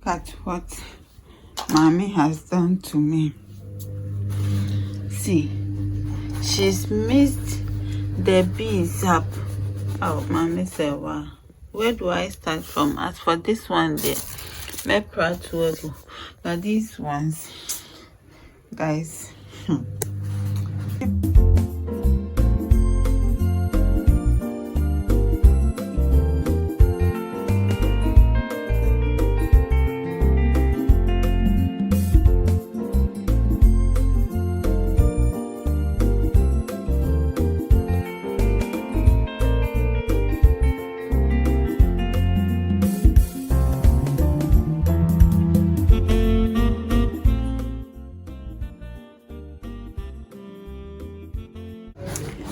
at what Mommy has done to me. See, she's mixed the beans up. Oh, Mommy said, wow. Where do I start from? As for this one there, my proud to go. But these ones, guys.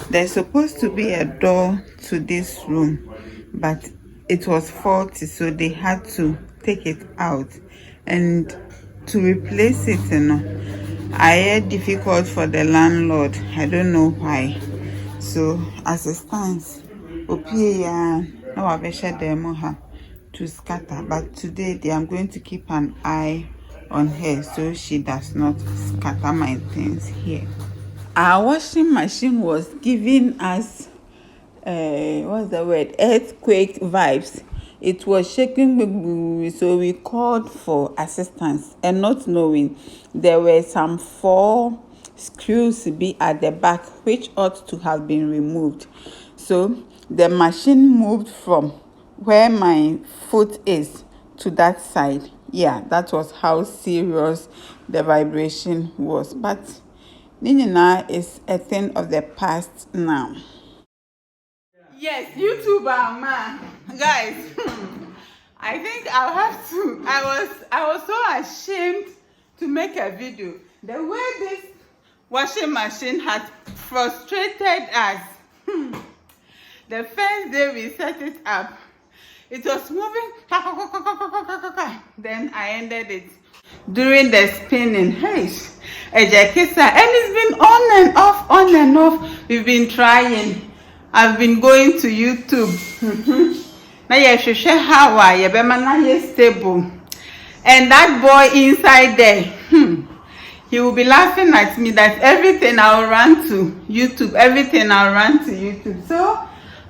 There's supposed to be a door to this room, but it was faulty, so they had to take it out. And to replace it, I had difficult for the landlord. I don't know why. So as it stands, to scatter. But today I'm going to keep an eye on her so she does not scatter my things here. Our washing machine was giving us what's the word, earthquake vibes. It was shaking, so we called for assistance, and not knowing there were some 4 screws be at the back which ought to have been removed. So the machine moved from where my foot is to that side. Yeah, that was how serious the vibration was. But Ninina is a thing of the past now. Yes, YouTuber man, guys. I think I'll have to. I was so ashamed to make a video. The way this washing machine had frustrated us. The first day we set it up, it was moving. Then I ended it. During the spinning, hey, and it's been on and off. We've been trying. I've been going to YouTube. Now you share how I be stable. And that boy inside there, he will be laughing at me that everything I'll run to YouTube, So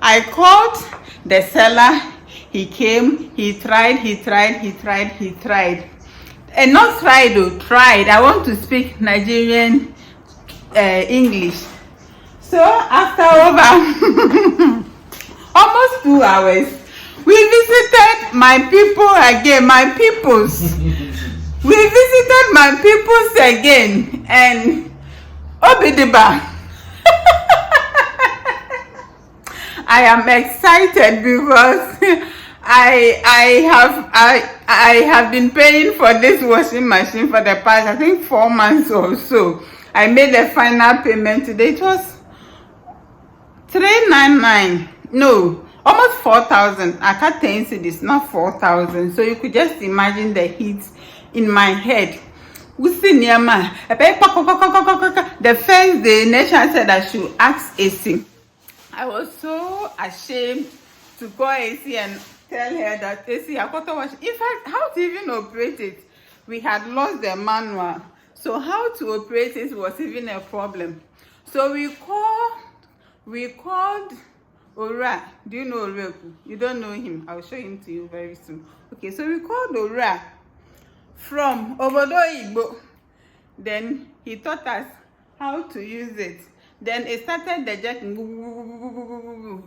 I called the seller. He came, he tried. And not tried though, tried. I want to speak Nigerian English. So after over almost 2 hours, we visited my people again, my peoples. We visited my peoples again, and Obidiba. I am excited because I have been paying for this washing machine for the past, I think, 4 months or so. I made the final payment today. It was 399. No, almost 4,000. I can't tell you this, not 4,000. So you could just imagine the heat in my head. The first day, Nation said I should ask AC. I was so ashamed to call AC and tell her that AC, I got to watch. In fact, how to even operate it? We had lost the manual. So how to operate it was even a problem. So we called Ora. Do you know Ora? You don't know him. I'll show him to you very soon. Okay, so we called Ora from Obodo Igbo. Then he taught us how to use it. Then it started the jerking.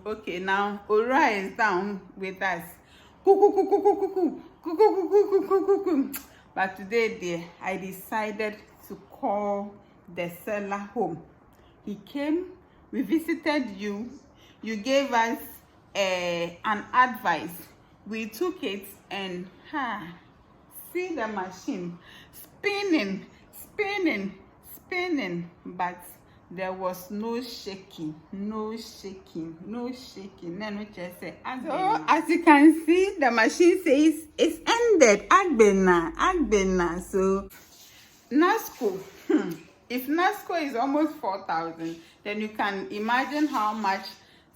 Okay, now Ora is down with us. But today, dear, I decided to call the seller home. He came, we visited you. You gave us an advice. We took it and see the machine spinning, but there was no shaking. So as you can see, the machine says it's ended. Agbena. So NASCO. If NASCO is almost 4,000, then you can imagine how much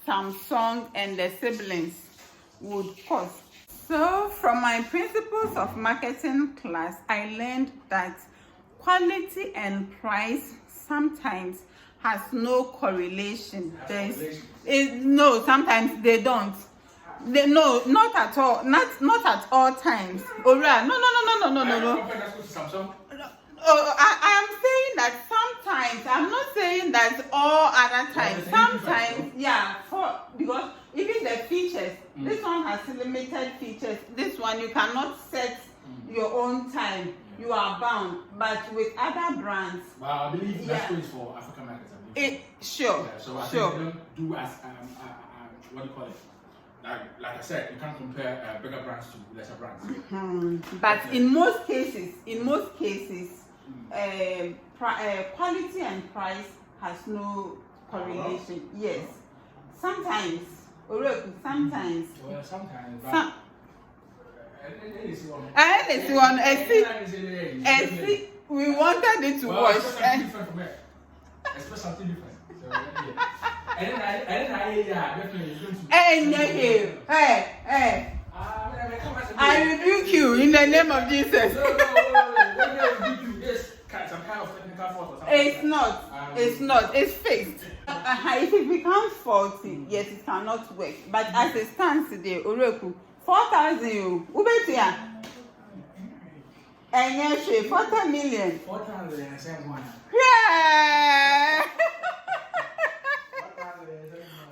Samsung and the siblings would cost. So, from my principles of marketing class, I learned that quality and price sometimes has no correlation. No, sometimes they don't. No, not at all. Not at all times. Alright, no. I am saying that sometimes. I'm not saying that all other times. Sometimes, yeah. Because even the features, this one has limited features. This one you cannot set your own time. You are bound. But with other brands, well, I believe that's is for African markets. Sure. Yeah, so I think they don't do as what do you call it? Like I said, you can't compare bigger brands to lesser brands. But in most cases, quality and price has no correlation. Yes, sometimes. Well, sometimes. We wanted it to wash. Expect something different. So, I rebuke you in the name of Jesus. It's not. It's fixed. If it becomes faulty, yes, it cannot work. But as it stands today, Oreku, 4,000 you. Ubetia. And yes, 40 million. 4,000. Yeah.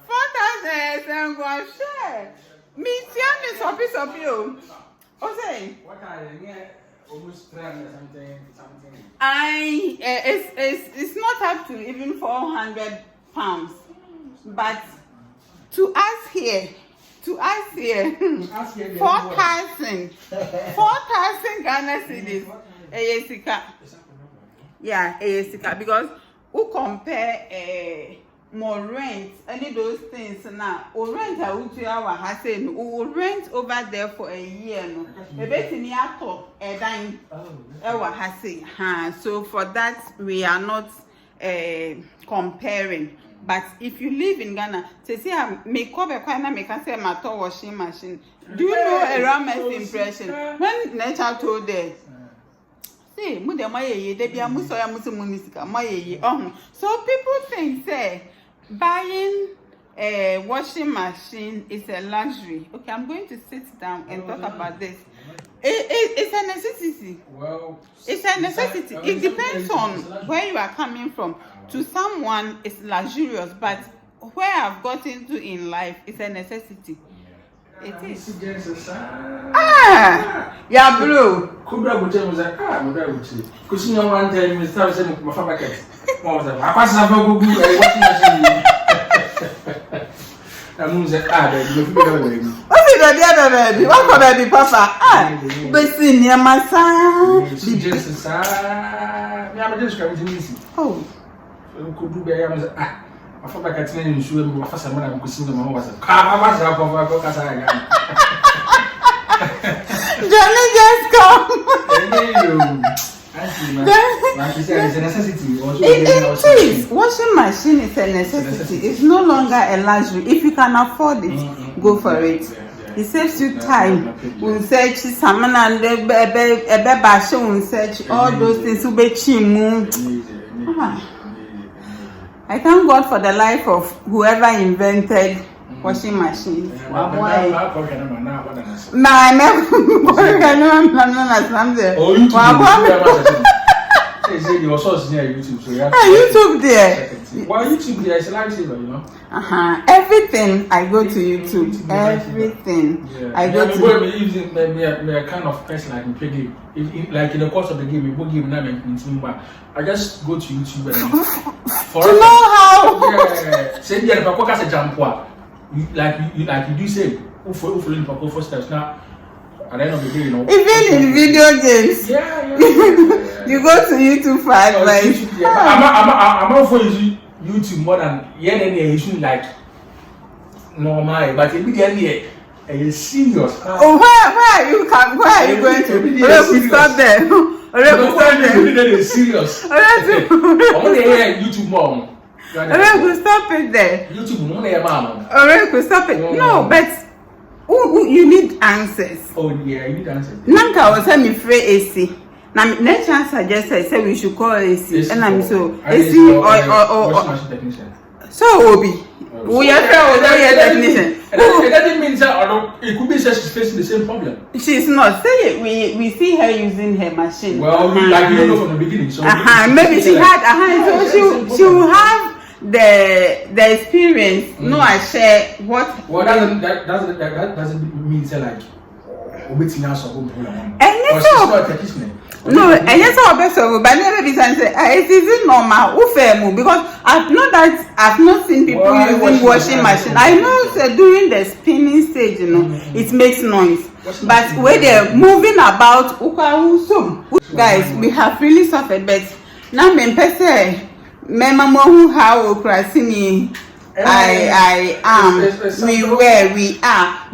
4,000 go share. Me tiani so piece of you. O say. What are you? Almost 300 something. It's not up to even 400 pounds, but to us here, 4,000 Ghana cedis. Yeah, because who compare more rent, any of those things now, or rent I would you our saying, who will rent over there for a year, no, a bit in the ato, a dime, so for that we are not comparing. But if you live in Ghana, say I make up a kind of make a say my washing machine. Do you know a Rame's impression when nature told there? See, so people think say buying a washing machine is a luxury. Okay, I'm going to sit down and talk about this. It's a necessity. Well, it's a necessity. It depends on where you are coming from. To someone, it's luxurious, but where I've gotten to in life, it's a necessity. It is. Yeah, bro. Kubra Butem was like, because you know one time we started saying, my father kept. What was that? I passed over Google. I was like, what's it the other baby? What for baby, Papa? But see, near my son. Oh. Could do better. I thought I could tell you, my first time I'm going to was a Johnny just come. Like you said, it's a necessity. It is. Washing machine is a necessity. It's no longer a luxury. If you can afford it, go for it. It saves you time. We'll search salmon and we'll search all those things. I thank God for the life of whoever invented washing machines. YouTube there. Why YouTube there is a lifesaver, you know? Everything I go to YouTube. Everything I go to. Me a kind of person like me play game. Like in the course of the game, we game now. I just go to YouTube and to know how. Yeah. Say the Pacoca a jump like you do say. Who in Paco for steps now. At the end of the day, you know. Even in video games. Yeah. You go to YouTube for advice. I'm not for YouTube more than any issue like normal, but immediately it's serious. Oh, where are you going to? Stop there. It's serious. YouTube more. Stop it there. YouTube more. Stop it. No, but You need answers. Oh yeah, you need answers. Nanka was send me free AC. Now, next chance suggested say we should call AC, and I'm so AC or washing machine technician. So Obi, we are technician. It doesn't mean that it could be that she's facing the same problem. She's not. Say we see her using her machine. Well, like you don't know from the beginning. So maybe she had. So she will have the experience. No, I share what. Well, that doesn't mean say like. And she's not a technician. No, and yes, our best of but never be say it isn't normal. Because I've not seen people using washing machine. I know during the spinning stage, it makes noise. But when they're moving about, guys, we have really suffered. But now, me who how I am, where we are.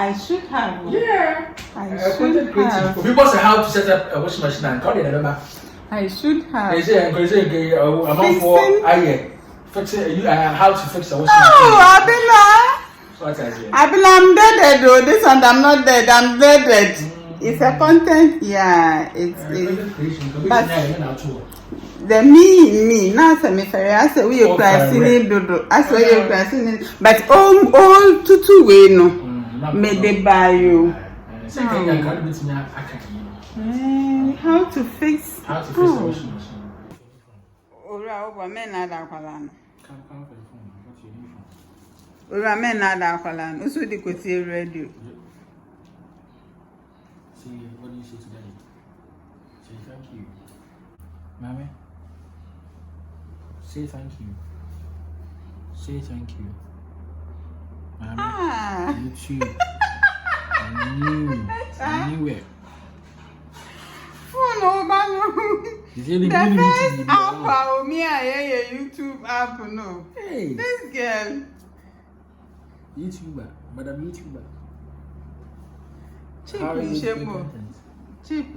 I should have. Yeah. I should have. People say how to set up a washing machine and call it remember. I should have. They say amount for fix it. How to fix a washing machine. Oh, Abila, I'm dead though. This one I'm not dead. I'm dead. It's a content. Yeah, it's. But the me now say me ferry. I say we pricing dodo. I say we pricing. But all tutu we no. Me de buy you. How to fix the washing machine. Ora men na da kwala no. Ora men na da kwala no. So the kwesi radio. See, what do you say today? Say thank you. Mommy. Say thank you. Say thank you. Mommy. You too. I knew it. Oh no, man. The first app for me, I YouTube app, no. Hey. This girl. YouTuber. Madam YouTuber. Cheap in shame. Cheap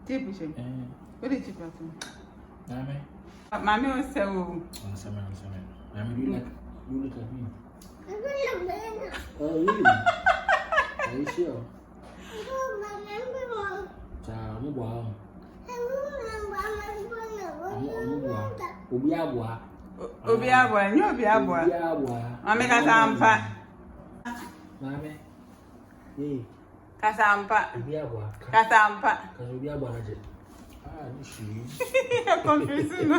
in shame. What did you put? Mommy. Mommy will say, oh. Mommy, you look at me. Oh, really? Are you sure? Wow. Obiabwa, you Obiabwa. Mami kasampa. Mami. Hey. Kasampa. Obiabwa. Kasampa. Obiabwa naje. Ah, ni shi. Confusing.